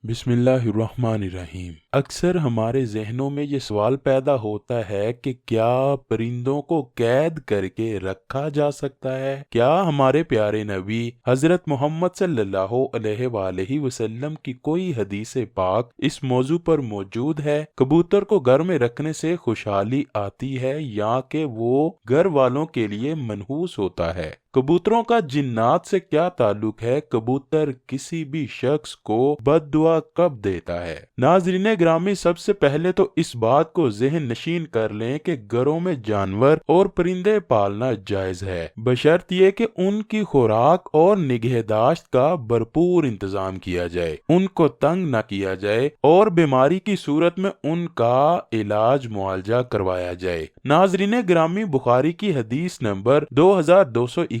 بسم اللہ الرحمن الرحیم۔ اکثر ہمارے ذہنوں میں یہ سوال پیدا ہوتا ہے کہ کیا پرندوں کو قید کر کے رکھا جا سکتا ہے؟ کیا ہمارے پیارے نبی حضرت محمد صلی اللہ علیہ وآلہ وسلم کی کوئی حدیث پاک اس موضوع پر موجود ہے؟ کبوتر کو گھر میں رکھنے سے خوشحالی آتی ہے یا کہ وہ گھر والوں کے لیے منحوس ہوتا ہے؟ کبوتروں کا جنات سے کیا تعلق ہے؟ کبوتر کسی بھی شخص کو بد دعا کب دیتا ہے؟ ناظرین گرامی، سب سے پہلے تو اس بات کو ذہن نشین کر لیں کہ گھروں میں جانور اور پرندے پالنا جائز ہے، بشرط یہ کہ ان کی خوراک اور نگہداشت کا بھرپور انتظام کیا جائے، ان کو تنگ نہ کیا جائے اور بیماری کی صورت میں ان کا علاج معالجہ کروایا جائے۔ ناظرین گرامی، بخاری کی حدیث نمبر 2291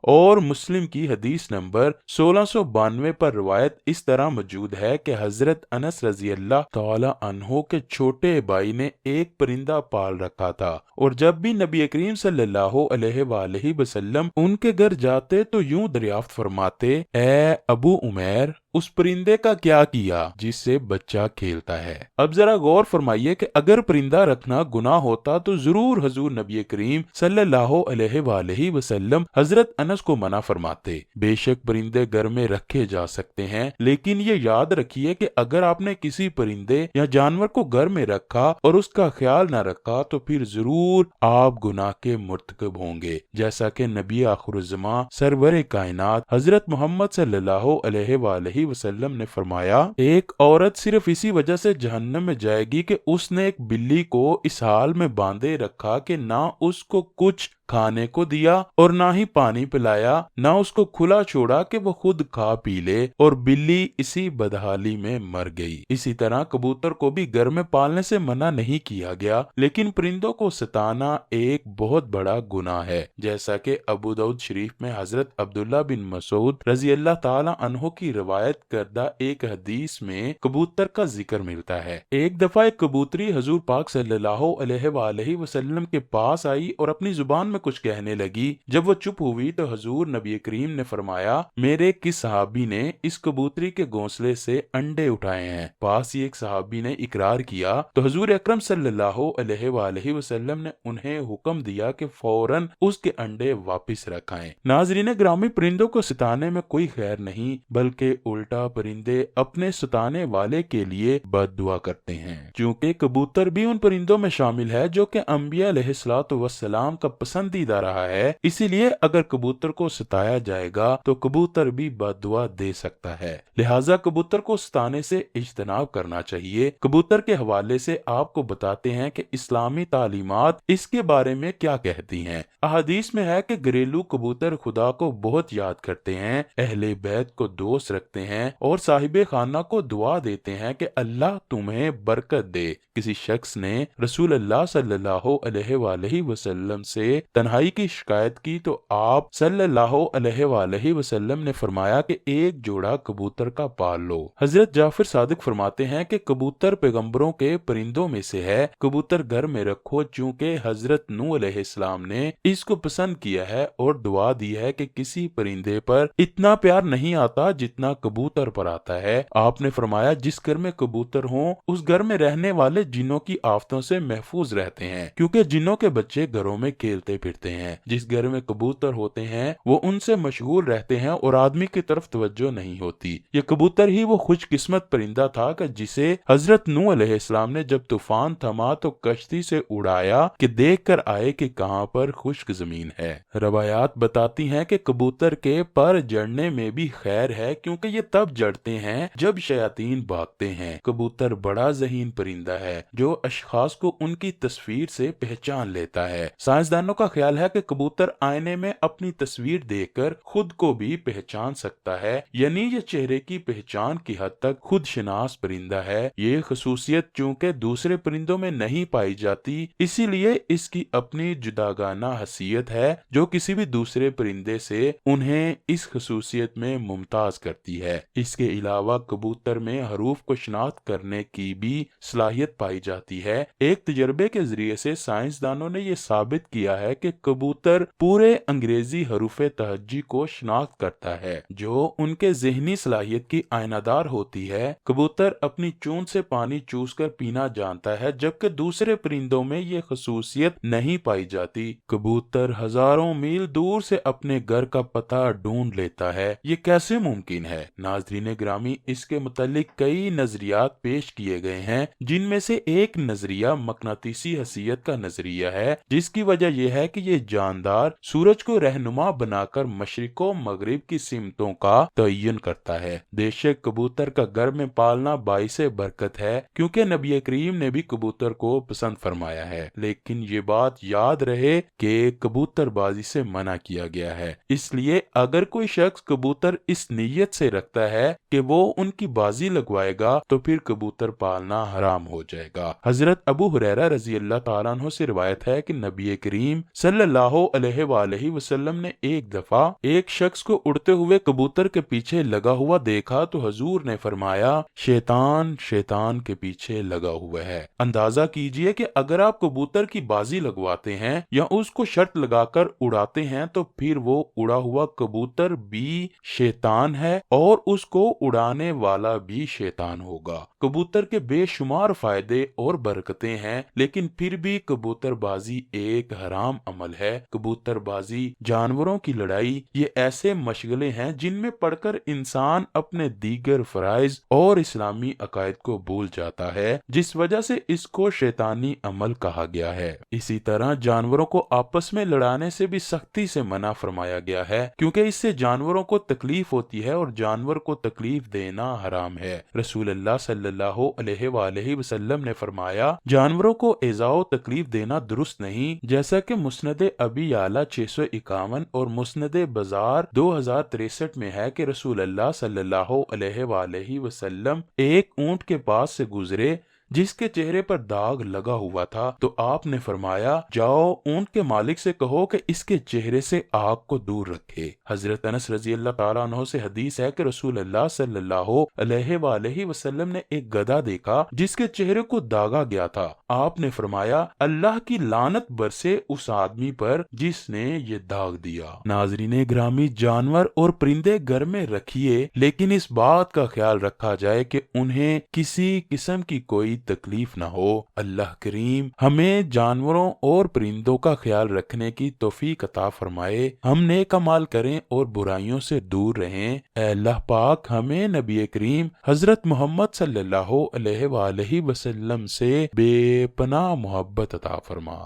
اور مسلم کی حدیث نمبر 1692 پر روایت اس طرح موجود ہے کہ حضرت انس رضی اللہ تعالی عنہ کے چھوٹے بھائی نے ایک پرندہ پال رکھا تھا، اور جب بھی نبی کریم صلی اللہ علیہ وآلہ وسلم ان کے گھر جاتے تو یوں دریافت فرماتے: اے ابو عمیر، اس پرندے کا کیا کیا جس سے بچہ کھیلتا ہے؟ اب ذرا غور فرمائیے کہ اگر پرندہ رکھنا گناہ ہوتا تو ضرور حضور نبی کریم صلی اللہ علیہ وآلہ وسلم حضرت انس کو منع فرماتے۔ بے شک پرندے گھر میں رکھے جا سکتے ہیں، لیکن یہ یاد رکھیے کہ اگر آپ نے کسی پرندے یا جانور کو گھر میں رکھا اور اس کا خیال نہ رکھا تو پھر ضرور آپ گناہ کے مرتکب ہوں گے، جیسا کہ نبی آخر الزمان سرور کائنات حضرت محمد صلی اللہ علیہ وآلہ وسلم نے فرمایا: ایک عورت صرف اسی وجہ سے جہنم میں جائے گی کہ اس نے ایک بلی کو اس حال میں باندھے رکھا کہ نہ اس کو کچھ کھانے کو دیا اور نہ ہی پانی پلایا، نہ اس کو کھلا چھوڑا کہ وہ خود کھا پی لے، اور بلی اسی بدحالی میں مر گئی۔ اسی طرح کبوتر کو بھی گھر میں پالنے سے منع نہیں کیا گیا، لیکن پرندوں کو ستانا ایک بہت بڑا گناہ ہے، جیسا کہ ابو داؤد شریف میں حضرت عبداللہ بن مسعود رضی اللہ تعالی عنہ کی روایت کردہ ایک حدیث میں کبوتر کا ذکر ملتا ہے۔ ایک دفعہ ایک کبوتری حضور پاک صلی اللہ علیہ وآلہ وسلم کے پاس آئی اور اپنی زبان میں کچھ کہنے لگی۔ جب وہ چپ ہوئی تو حضور نبی کریم نے فرمایا: میرے کس صحابی نے اس کبوتری کے گھونسلے سے انڈے اٹھائے ہیں؟ پاس ہی ایک صحابی نے اقرار کیا تو حضور اکرم صلی اللہ علیہ وآلہ وسلم نے انہیں حکم دیا کہ فوراً اس کے انڈے واپس رکھائیں۔ ناظرین گرامی، پرندوں کو ستانے میں کوئی خیر نہیں، بلکہ الٹا پرندے اپنے ستانے والے کے لیے بد دعا کرتے ہیں، چونکہ کبوتر بھی ان پرندوں میں شامل ہے جو کہ انبیاء علیہ الصلوۃ والسلام کا پسندیدہ رہا ہے۔ اسی لیے اگر کبوتر کو ستایا جائے گا تو کبوتر بھی بد دعا دے سکتا ہے، لہٰذا کبوتر کو ستانے سے اجتناب کرنا چاہیے۔ کبوتر کے حوالے سے آپ کو بتاتے ہیں کہ اسلامی تعلیمات اس کے بارے میں کیا کہتی ہیں۔ احادیث میں ہے کہ گھریلو کبوتر خدا کو بہت یاد کرتے ہیں، اہل بیت کو دوست رکھتے ہیں اور صاحب خانہ کو دعا دیتے ہیں کہ اللہ تمہیں برکت دے۔ کسی شخص نے رسول اللہ صلی اللہ علیہ وآلہ وسلم سے تنہائی کی شکایت کی تو آپ صلی اللہ علیہ وآلہ وسلم نے فرمایا کہ ایک جوڑا کبوتر کا پال لو۔ حضرت جعفر صادق فرماتے ہیں کہ کبوتر پیغمبروں کے پرندوں میں سے ہے، کبوتر گھر میں رکھو، چونکہ حضرت نوح علیہ السلام نے اس کو پسند کیا ہے اور دعا دی ہے کہ کسی پرندے پر اتنا پیار نہیں آتا جتنا کبوتر پر آتا ہے۔ آپ نے فرمایا جس گھر میں کبوتر ہوں اس گھر میں رہنے والے جنوں کی آفتوں سے محفوظ رہتے ہیں، کیونکہ جنوں کے بچے گھروں میں کھیلتے پھرتے ہیں۔ جس گھر میں کبوتر ہوتے ہیں وہ ان سے مشغول رہتے ہیں اور آدمی کی طرف توجہ نہیں ہوتی۔ یہ کبوتر ہی وہ خوش قسمت پرندہ تھا کہ جسے حضرت نوح علیہ السلام نے جب طوفان تھما تو کشتی سے اڑایا کہ دیکھ کر آئے کہ کہاں پر خشک زمین ہے۔ روایات بتاتی ہیں کہ کبوتر کے پر جڑنے میں بھی خیر ہے، کیونکہ یہ تب جڑتے ہیں جب شیاطین بھاگتے ہیں۔ کبوتر بڑا ذہین پرندہ ہے جو اشخاص کو ان کی تصویر سے پہچان لیتا ہے۔ سائنسدانوں کا خیال ہے کہ کبوتر آئینے میں اپنی تصویر دیکھ کر خود کو بھی پہچان سکتا ہے، یعنی یہ چہرے کی پہچان کی حد تک خود شناس پرندہ ہے۔ یہ خصوصیت چونکہ دوسرے پرندوں میں نہیں پائی جاتی، اسی لیے اس کی اپنی جداگانہ حیثیت ہے جو کسی بھی دوسرے پرندے سے انہیں اس خصوصیت میں ممتاز کرتی ہے۔ اس کے علاوہ کبوتر میں حروف کو شناخت کرنے کی بھی صلاحیت پائی جاتی ہے۔ ایک تجربے کے ذریعے سے سائنسدانوں نے یہ ثابت کیا ہے کہ کبوتر پورے انگریزی حروف تہجی کو شناخت کرتا ہے جو ان کے ذہنی صلاحیت کی آئینہ دار ہوتی ہے۔ کبوتر اپنی چونچ سے پانی چوس کر پینا جانتا ہے جبکہ دوسرے پرندوں میں یہ خصوصیت نہیں پائی جاتی۔ کبوتر ہزاروں میل دور سے اپنے گھر کا پتہ ڈھونڈ لیتا ہے، یہ کیسے ممکن ہے؟ ناظرین گرامی، اس کے متعلق کئی نظریات پیش کیے گئے ہیں، جن میں سے ایک نظریہ مقناطیسی حیثیت کا نظریہ ہے، جس کی وجہ یہ ہے کہ یہ جاندار سورج کو رہنما بنا کر مشرق و مغرب کی سمتوں کا تعین کرتا ہے۔ بے شک کبوتر کا گھر میں پالنا باعث برکت ہے، کیونکہ نبی کریم نے بھی کبوتر کو پسند فرمایا ہے، لیکن یہ بات یاد رہے کہ کبوتر بازی سے منع کیا گیا ہے۔ اس لیے اگر کوئی شخص کبوتر اس نیت سے رکھتا ہے کہ وہ ان کی بازی لگوائے گا تو پھر کبوتر پالنا حرام ہو جائے گا۔ حضرت ابو ہریرہ رضی اللہ تعالیٰ عنہ سے روایت ہے کہ نبی کریم صلی اللہ علیہ وآلہ وسلم نے ایک دفعہ ایک شخص کو اڑتے ہوئے کبوتر کے پیچھے لگا ہوا دیکھا تو حضور نے فرمایا، شیطان شیطان کے پیچھے لگا ہوا ہے۔ اندازہ کیجئے کہ اگر آپ کبوتر کی بازی لگواتے ہیں یا اس کو شرط لگا کر اڑاتے ہیں تو پھر وہ اڑا ہوا کبوتر بھی شیطان ہے اور اس کو اڑانے والا بھی شیطان ہوگا۔ کبوتر کے بے شمار فائدے اور برکتیں ہیں، لیکن پھر بھی کبوتر بازی ایک حرام عمل ہے۔ کبوتر بازی، جانوروں کی لڑائی، یہ ایسے مشغلے ہیں جن میں پڑھ کر انسان اپنے دیگر فرائض اور اسلامی عقائد کو بھول جاتا ہے، جس وجہ سے اس کو شیطانی عمل کہا گیا ہے۔ اسی طرح جانوروں کو آپس میں لڑانے سے بھی سختی سے منع فرمایا گیا ہے، کیونکہ اس سے جانوروں کو تکلیف ہوتی ہے اور جانور کو تکلیف دینا حرام ہے۔ رسول اللہ صلی اللہ علیہ وآلہ وسلم نے فرمایا، جانوروں کو ایذا و تکلیف دینا درست نہیں، جیسا کہ مسند ابی اعلیٰ 651 اور مسند بزار 2063 میں ہے کہ رسول اللہ صلی اللہ علیہ وآلہ وسلم ایک اونٹ کے پاس سے گزرے جس کے چہرے پر داغ لگا ہوا تھا، تو آپ نے فرمایا، جاؤ اونٹ کے مالک سے کہو کہ اس کے چہرے سے آگ کو دور رکھے۔ حضرت انس رضی اللہ تعالیٰ عنہ سے حدیث ہے کہ رسول اللہ صلی اللہ علیہ وآلہ وسلم نے ایک گدھا دیکھا جس کے چہرے کو داغا گیا تھا۔ آپ نے فرمایا، اللہ کی لعنت برسے اس آدمی پر جس نے یہ داغ دیا۔ ناظرین گرامی، جانور اور پرندے گھر میں رکھیے، لیکن اس بات کا خیال رکھا جائے کہ انہیں کسی قسم کی کوئی تکلیف نہ ہو۔ اللہ کریم ہمیں جانوروں اور پرندوں کا خیال رکھنے کی توفیق عطا فرمائے، ہم نیک اعمال کریں اور برائیوں سے دور رہیں۔ اے اللہ پاک ہمیں نبی کریم حضرت محمد صلی اللہ علیہ وآلہ وسلم سے بے پناہ محبت عطا فرما۔